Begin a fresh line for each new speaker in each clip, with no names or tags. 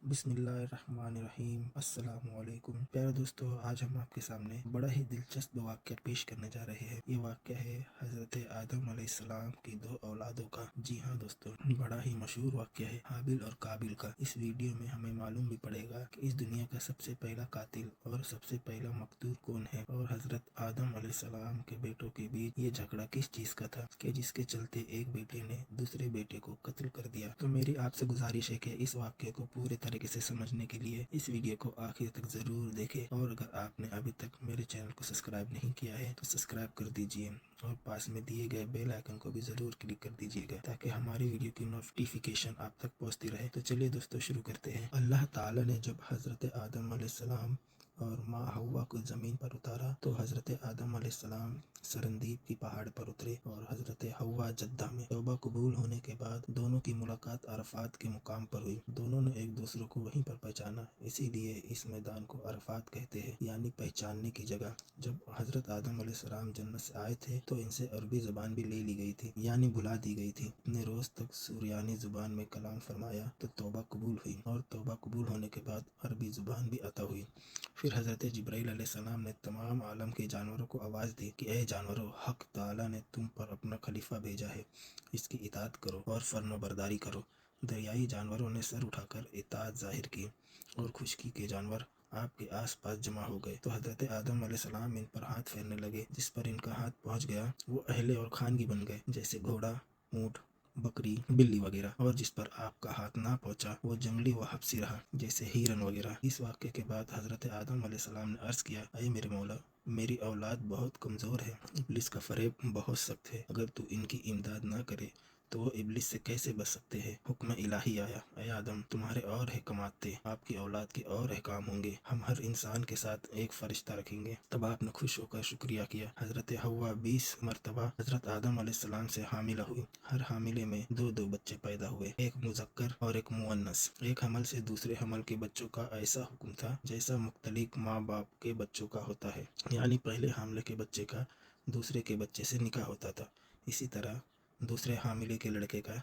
بسم اللہ الرحمن الرحیم۔ السلام علیکم پیارے دوستو، آج ہم آپ کے سامنے بڑا ہی دلچسپ واقعہ پیش کرنے جا رہے ہیں۔ یہ واقعہ ہے حضرت آدم علیہ السلام کی دو اولادوں کا۔ جی ہاں دوستو، بڑا ہی مشہور واقعہ ہے حابیل اور قابیل کا۔ اس ویڈیو میں ہمیں معلوم بھی پڑے گا کہ اس دنیا کا سب سے پہلا قاتل اور سب سے پہلا مقتول کون ہے، اور حضرت آدم علیہ السلام کے بیٹوں کے بیچ یہ جھگڑا کس چیز کا تھا کہ جس کے چلتے ایک بیٹے نے دوسرے بیٹے کو قتل کر دیا۔ تو میری آپ سے گزارش ہے کہ اس واقعے کو پورے طریقے سے سمجھنے کے لیے اس ویڈیو کو آخر تک ضرور دیکھیں، اور اگر آپ نے ابھی تک میرے چینل کو سبسکرائب نہیں کیا ہے تو سبسکرائب کر دیجئے، اور پاس میں دیے گئے بیل آئیکن کو بھی ضرور کلک کر دیجئے گا تاکہ ہماری ویڈیو کی نوٹیفیکیشن آپ تک پہنچتی رہے۔ تو چلیے دوستو شروع کرتے ہیں۔ اللہ تعالی نے جب حضرت آدم علیہ السلام اور ماں حوا کو زمین پر اتارا تو حضرت آدم علیہ السلام سرندیب کی پہاڑ پر اترے، اور حضرت حوا جدہ میں۔ توبہ قبول ہونے کے بعد دونوں کی ملاقات عرفات کے مقام پر ہوئی۔ دونوں نے ایک دوسرے کو وہیں پر پہچانا، اسی لیے اس میدان کو عرفات کہتے ہیں، یعنی پہچاننے کی جگہ۔ جب حضرت آدم علیہ السلام جنت سے آئے تھے تو ان سے عربی زبان بھی لے لی گئی تھی، یعنی بھلا دی گئی تھی۔ اتنے روز تک سریانی زبان میں کلام فرمایا تو توبہ قبول ہوئی، اور توبہ قبول ہونے کے بعد عربی زبان بھی عطا ہوئی۔ پھر حضرت جبرائیل علیہ السلام نے تمام عالم کے جانوروں کو آواز دی کہ اے جانوروں، حق تعالی نے تم پر اپنا خلیفہ بھیجا ہے، اس کی اطاعت کرو اور فرما برداری کرو۔ دریائی جانوروں نے سر اٹھا کر اطاعت ظاہر کی، اور خشکی کے جانور آپ کے آس پاس جمع ہو گئے تو حضرت آدم علیہ السلام ان پر ہاتھ پھیرنے لگے۔ جس پر ان کا ہاتھ پہنچ گیا وہ اہل اور خانگی بن گئے، جیسے گھوڑا، اونٹ، بکری، بلی وغیرہ، اور جس پر آپ کا ہاتھ نہ پہنچا وہ جنگلی و حبسی رہا، جیسے ہرن وغیرہ۔ اس واقعے کے بعد حضرت آدم علیہ السلام نے عرض کیا، اے میرے مولا، میری اولاد بہت کمزور ہے، ابلیس کا فریب بہت سخت ہے، اگر تو ان کی امداد نہ کرے تو وہ ابلیس سے کیسے بچ سکتے ہیں؟ حکم الہی آیا، اے آدم، تمہارے اور احکامات تھے، آپ کی اولاد کے اور احکام ہوں گے، ہم ہر انسان کے ساتھ ایک فرشتہ رکھیں گے۔ تب آپ نے خوش ہو کر شکریہ کیا۔ حضرت حوا 20 مرتبہ حضرت آدم علیہ السلام سے حاملہ ہوئی۔ ہر حاملے میں دو بچے پیدا ہوئے، ایک مذکر اور ایک مؤنث۔ ایک حمل سے دوسرے حمل کے بچوں کا ایسا حکم تھا جیسا مختلف ماں باپ کے بچوں کا ہوتا ہے، یعنی پہلے حاملے کے بچے کا دوسرے کے بچے سے نکاح ہوتا تھا، اسی طرح دوسرے حاملے کے لڑکے کا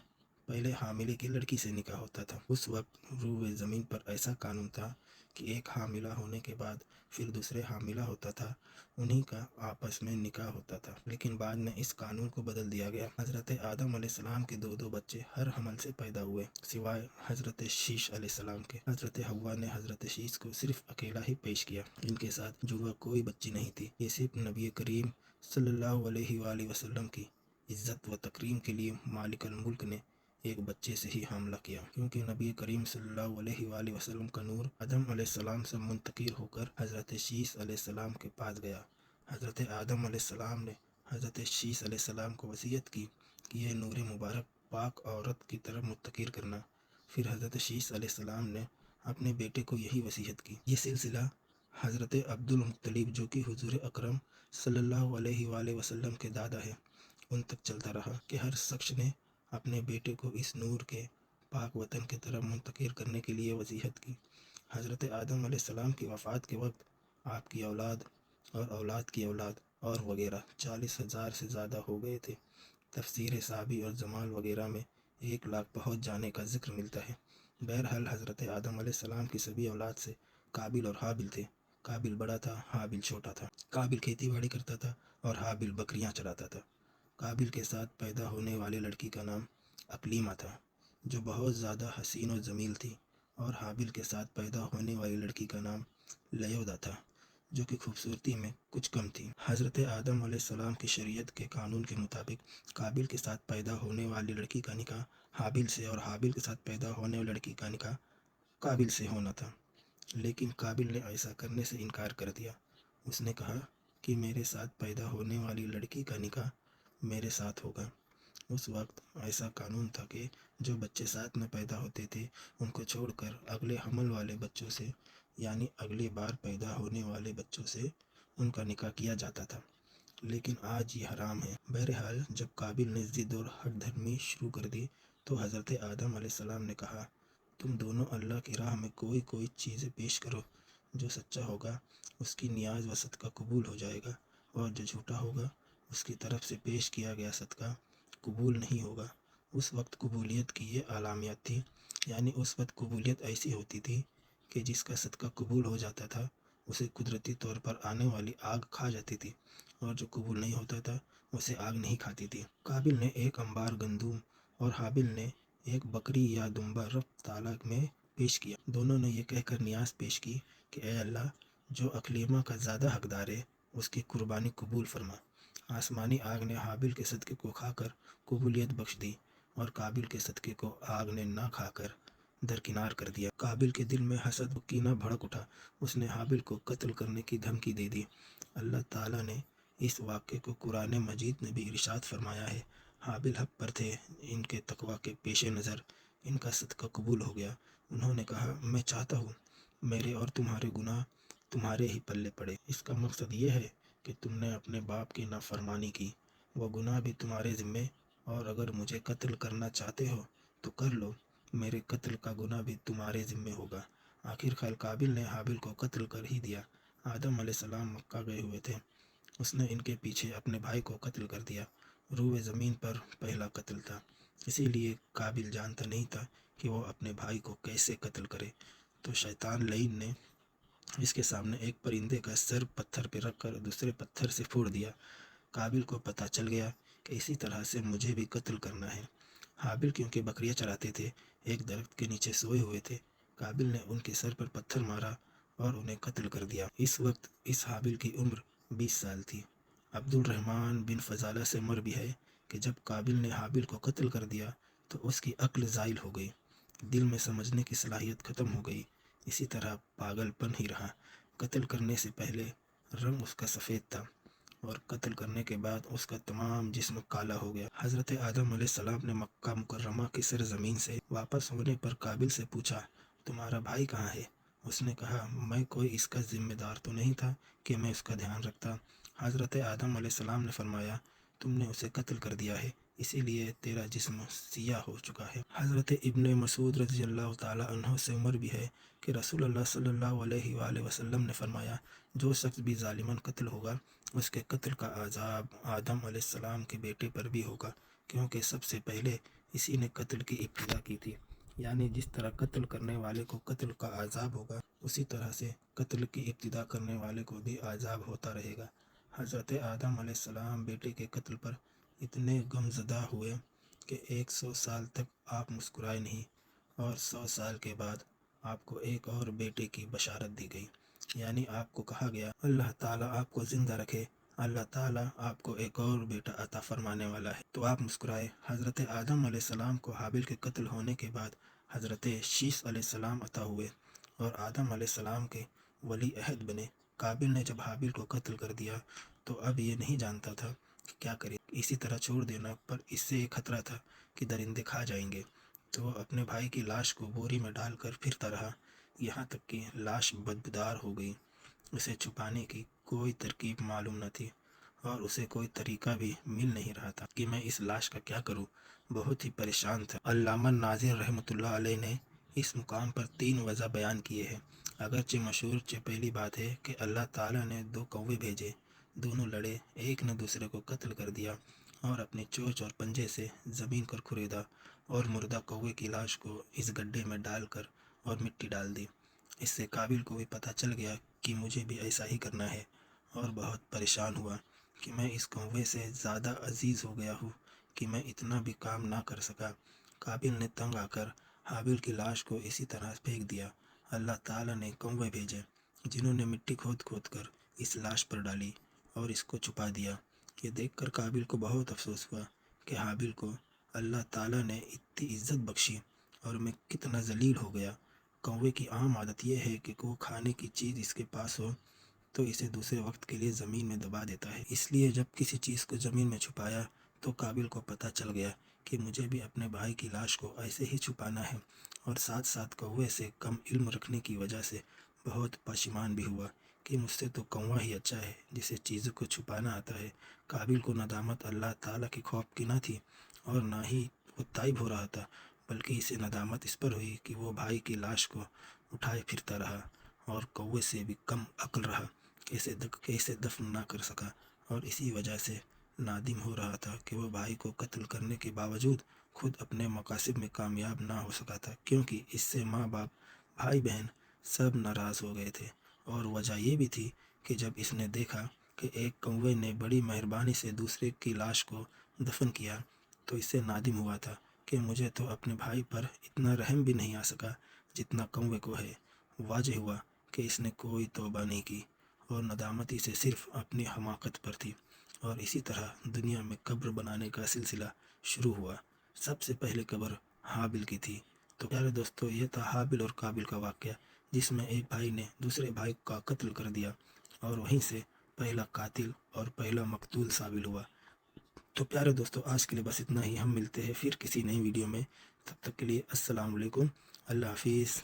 پہلے حاملے کی لڑکی سے نکاح ہوتا تھا۔ اس وقت روئے زمین پر ایسا قانون تھا کہ ایک حاملہ ہونے کے بعد پھر دوسرے حاملہ ہوتا تھا، انہی کا آپس میں نکاح ہوتا تھا، لیکن بعد میں اس قانون کو بدل دیا گیا۔ حضرت آدم علیہ السلام کے دو بچے ہر حمل سے پیدا ہوئے، سوائے حضرت شیش علیہ السلام کے۔ حضرت حوا نے حضرت شیش کو صرف اکیلا ہی پیش کیا، ان کے ساتھ جڑوا کوئی بچی نہیں تھی۔ یہ صرف نبی کریم صلی اللہ علیہ وآلہ وسلم کی عزت و تکریم کے لیے مالک الملک نے ایک بچے سے ہی حاملہ کیا، کیونکہ نبی کریم صلی اللہ علیہ وآلہ وسلم کا نور آدم علیہ السلام سے منتقل ہو کر حضرت شیش علیہ السلام کے پاس گیا۔ حضرت آدم علیہ السلام نے حضرت شیش علیہ السلام کو وصیت کی کہ یہ نور مبارک پاک عورت کی طرف منتقل کرنا۔ پھر حضرت شیش علیہ السلام نے اپنے بیٹے کو یہی وصیت کی۔ یہ سلسلہ حضرت عبد المطلب، جو کہ حضور اکرم صلی اللہ علیہ وآلہ وسلم کے دادا ہے، ان تک چلتا رہا کہ ہر شخص نے اپنے بیٹے کو اس نور کے پاک وطن کی طرف منتقل کرنے کے لیے وصیت کی۔ حضرت آدم علیہ السلام کی وفات کے وقت آپ کی اولاد اور اولاد کی اولاد اور وغیرہ 40,000 سے زیادہ ہو گئے تھے۔ تفسیر صحابی اور جمال وغیرہ میں 1,00,000 پہنچ جانے کا ذکر ملتا ہے۔ بہرحال حضرت آدم علیہ السلام کی سبھی اولاد سے قابل اور حابل تھے۔ قابل بڑا تھا، حابل چھوٹا تھا۔ قابل کھیتی باڑی کرتا تھا اور حابل بکریاں چراتا تھا۔ قابل کے ساتھ پیدا ہونے والی لڑکی کا نام اقلیمہ تھا، جو بہت زیادہ حسین و جمیل تھی، اور حابل کے ساتھ پیدا ہونے والی لڑکی کا نام لیودا تھا، جو کہ خوبصورتی میں کچھ کم تھی۔ حضرت آدم علیہ السلام کی شریعت کے قانون کے مطابق قابل کے ساتھ پیدا ہونے والی لڑکی کا نکاح حابل سے اور حابل کے ساتھ پیدا ہونے والی لڑکی کا نکاح قابل سے ہونا تھا، لیکن قابل نے ایسا کرنے سے انکار کر دیا۔ اس نے کہا کہ میرے ساتھ پیدا ہونے والی لڑکی کا نکاح میرے ساتھ ہوگا۔ اس وقت ایسا قانون تھا کہ جو بچے ساتھ میں پیدا ہوتے تھے ان کو چھوڑ کر اگلے حمل والے بچوں سے، یعنی اگلی بار پیدا ہونے والے بچوں سے ان کا نکاح کیا جاتا تھا، لیکن آج یہ حرام ہے۔ بہرحال جب قابل نے ضد اور ہٹ دھرمی شروع کر دی تو حضرت آدم علیہ السلام نے کہا، تم دونوں اللہ کی راہ میں کوئی چیزیں پیش کرو، جو سچا ہوگا اس کی نیاز و صدقہ قبول ہو جائے گا، اور جو جھوٹا ہوگا اس کی طرف سے پیش کیا گیا صدقہ قبول نہیں ہوگا۔ اس وقت قبولیت کی یہ علامات تھی یعنی اس وقت قبولیت ایسی ہوتی تھی کہ جس کا صدقہ قبول ہو جاتا تھا اسے قدرتی طور پر آنے والی آگ کھا جاتی تھی، اور جو قبول نہیں ہوتا تھا اسے آگ نہیں کھاتی تھی۔ قابل نے ایک انبار گندم اور حابل نے ایک بکری یا دمبا رب تعالیٰ میں پیش کیا۔ دونوں نے یہ کہہ کر نیاز پیش کی کہ اے اللہ، جو اکلیمہ کا زیادہ حقدار ہے اس کی قربانی قبول فرما۔ آسمانی آگ نے حابل کے صدقے کو کھا کر قبولیت بخش دی، اور قابل کے صدقے کو آگ نے نہ کھا کر درکنار کر دیا۔ قابل کے دل میں حسد و کینہ بھڑک اٹھا، اس نے حابل کو قتل کرنے کی دھمکی دے دی۔ اللہ تعالیٰ نے اس واقعے کو قرآن مجید میں بھی ارشاد فرمایا ہے۔ حابل حق پر تھے، ان کے تقوی کے پیش نظر ان کا صدقہ قبول ہو گیا۔ انہوں نے کہا، میں چاہتا ہوں میرے اور تمہارے گناہ تمہارے ہی پلے پڑے۔ اس کا مقصد یہ ہے کہ تم نے اپنے باپ کی نافرمانی کی، وہ گناہ بھی تمہارے ذمے، اور اگر مجھے قتل کرنا چاہتے ہو تو کر لو، میرے قتل کا گناہ بھی تمہارے ذمے ہوگا۔ آخر کار قابل نے حابل کو قتل کر ہی دیا۔ آدم علیہ السلام مکہ گئے ہوئے تھے، اس نے ان کے پیچھے اپنے بھائی کو قتل کر دیا۔ روئے زمین پر پہلا قتل تھا، اسی لیے قابل جانتا نہیں تھا کہ وہ اپنے بھائی کو کیسے قتل کرے، تو شیطان لعین نے اس کے سامنے ایک پرندے کا سر پتھر پہ رکھ کر دوسرے پتھر سے پھوڑ دیا۔ قابل کو پتہ چل گیا کہ اسی طرح سے مجھے بھی قتل کرنا ہے۔ حابل کیونکہ بکریاں چراتے تھے، ایک درخت کے نیچے سوئے ہوئے تھے۔ قابل نے ان کے سر پر پتھر مارا اور انہیں قتل کر دیا۔ اس وقت اس حابل کی عمر 20 سال تھی۔ عبد الرحمن بن فضالہ سے مر بھی ہے کہ جب قابل نے حابل کو قتل کر دیا تو اس کی عقل زائل ہو گئی، دل میں سمجھنے کی صلاحیت ختم ہو گئی، اسی طرح پاگل پن ہی رہا۔ قتل کرنے سے پہلے رنگ اس کا سفید تھا، اور قتل کرنے کے بعد اس کا تمام جسم کالا ہو گیا۔ حضرت آدم علیہ السلام نے مکہ مکرمہ کی سرزمین سے واپس ہونے پر قابل سے پوچھا، تمہارا بھائی کہاں ہے؟ اس نے کہا، میں کوئی اس کا ذمہ دار تو نہیں تھا کہ میں اس کا دھیان رکھتا۔ حضرت آدم علیہ السلام نے فرمایا، تم نے اسے قتل کر دیا ہے، اسی لیے تیرا جسم سیاہ ہو چکا ہے۔ حضرت ابن مسعود رضی اللہ تعالیٰ عنہ سے عمر بھی ہے کہ رسول اللہ صلی اللہ علیہ وآلہ وسلم نے فرمایا، جو شخص بھی ظالماً قتل ہوگا اس کے قتل کا عذاب آدم علیہ السلام کے بیٹے پر بھی ہوگا، کیونکہ سب سے پہلے اسی نے قتل کی ابتدا کی تھی۔ یعنی جس طرح قتل کرنے والے کو قتل کا عذاب ہوگا، اسی طرح سے قتل کی ابتدا کرنے والے کو بھی عذاب ہوتا رہے گا۔ حضرت آدم علیہ السلام بیٹے کے قتل پر اتنے غمزدہ ہوئے کہ 100 سال تک آپ مسکرائے نہیں، اور 100 سال کے بعد آپ کو ایک اور بیٹے کی بشارت دی گئی۔ یعنی آپ کو کہا گیا، اللہ تعالیٰ آپ کو زندہ رکھے، اللہ تعالیٰ آپ کو ایک اور بیٹا عطا فرمانے والا ہے، تو آپ مسکرائے۔ حضرت آدم علیہ السلام کو حابل کے قتل ہونے کے بعد حضرت شیث علیہ السلام عطا ہوئے، اور آدم علیہ السلام کے ولی عہد بنے۔ قابل نے جب حابل کو قتل کر دیا تو اب یہ نہیں جانتا تھا کہ کیا کرے، اسی طرح چھوڑ دینا، پر اس سے ایک خطرہ تھا کہ درندے کھا جائیں گے، تو وہ اپنے بھائی کی لاش کو بوری میں ڈال کر پھرتا رہا، یہاں تک کہ لاش بدبودار ہو گئی۔ اسے چھپانے کی کوئی ترکیب معلوم نہ تھی، اور اسے کوئی طریقہ بھی مل نہیں رہا تھا کہ میں اس لاش کا کیا کروں، بہت ہی پریشان تھا۔ علامہ ناظر رحمۃ اللہ علیہ نے اس مقام پر 3 وجہ بیان کیے ہیں۔ اگرچہ مشہور پہلی بات ہے کہ اللہ تعالیٰ نے 2 کوے بھیجے، دونوں لڑے، ایک نے دوسرے کو قتل کر دیا اور اپنی چونچ اور پنجے سے زمین پر کھریدا، اور مردہ کوے کی لاش کو اس گڈھے میں ڈال کر اور مٹی ڈال دی۔ اس سے قابل کو بھی پتہ چل گیا کہ مجھے بھی ایسا ہی کرنا ہے، اور بہت پریشان ہوا کہ میں اس کنویں سے زیادہ عزیز ہو گیا ہوں کہ میں اتنا بھی کام نہ کر سکا۔ قابل نے تنگ آ کر حابل کی لاش کو اسی طرح پھینک دیا۔ اللہ تعالیٰ نے کوے بھیجے جنہوں نے مٹی کھود کھود کر اس لاش پر ڈالی اور اس کو چھپا دیا۔ یہ دیکھ کر قابل کو بہت افسوس ہوا کہ حابل کو اللہ تعالیٰ نے اتنی عزت بخشی اور میں کتنا ذلیل ہو گیا۔ کوے کی عام عادت یہ ہے کہ وہ کھانے کی چیز اس کے پاس ہو تو اسے دوسرے وقت کے لیے زمین میں دبا دیتا ہے۔ اس لیے جب کسی چیز کو زمین میں چھپایا تو قابل کو پتہ چل گیا کہ مجھے بھی اپنے بھائی کی لاش کو ایسے ہی چھپانا ہے، اور ساتھ ساتھ کوے سے کم علم رکھنے کی وجہ سے بہت پشیمان بھی ہوا کہ مجھ سے تو کوا ہی اچھا ہے جسے چیزوں کو چھپانا آتا ہے۔ قابل کو ندامت اللہ تعالیٰ کے خوف کی نہ تھی، اور نہ ہی وہ تائب ہو رہا تھا، بلکہ اسے ندامت اس پر ہوئی کہ وہ بھائی کی لاش کو اٹھائے پھرتا رہا، اور کوے سے بھی کم عقل رہا کہ اسے دفن نہ کر سکا، اور اسی وجہ سے نادم ہو رہا تھا کہ وہ بھائی کو قتل کرنے کے باوجود خود اپنے مقاصد میں کامیاب نہ ہو سکا تھا، کیونکہ اس سے ماں باپ، بھائی بہن سب ناراض ہو گئے تھے۔ اور وجہ یہ بھی تھی کہ جب اس نے دیکھا کہ ایک کوے نے بڑی مہربانی سے دوسرے کی لاش کو دفن کیا تو اس سے نادم ہوا تھا کہ مجھے تو اپنے بھائی پر اتنا رحم بھی نہیں آ سکا جتنا کوے کو ہے۔ واضح ہوا کہ اس نے کوئی توبہ نہیں کی اور ندامت اسے صرف اپنی حماقت پر تھی۔ اور اسی طرح دنیا میں قبر بنانے کا سلسلہ شروع ہوا۔ سب سے پہلے قبر حابل کی تھی۔ تو پیارے دوستو، یہ تھا حابل اور قابل کا واقعہ، جس میں ایک بھائی نے دوسرے بھائی کا قتل کر دیا اور وہیں سے پہلا قاتل اور پہلا مقتول ثابت ہوا۔ تو پیارے دوستو، آج کے لیے بس اتنا ہی۔ ہم ملتے ہیں پھر کسی نئی ویڈیو میں، تب تک کے لیے السلام علیکم، اللہ حافظ۔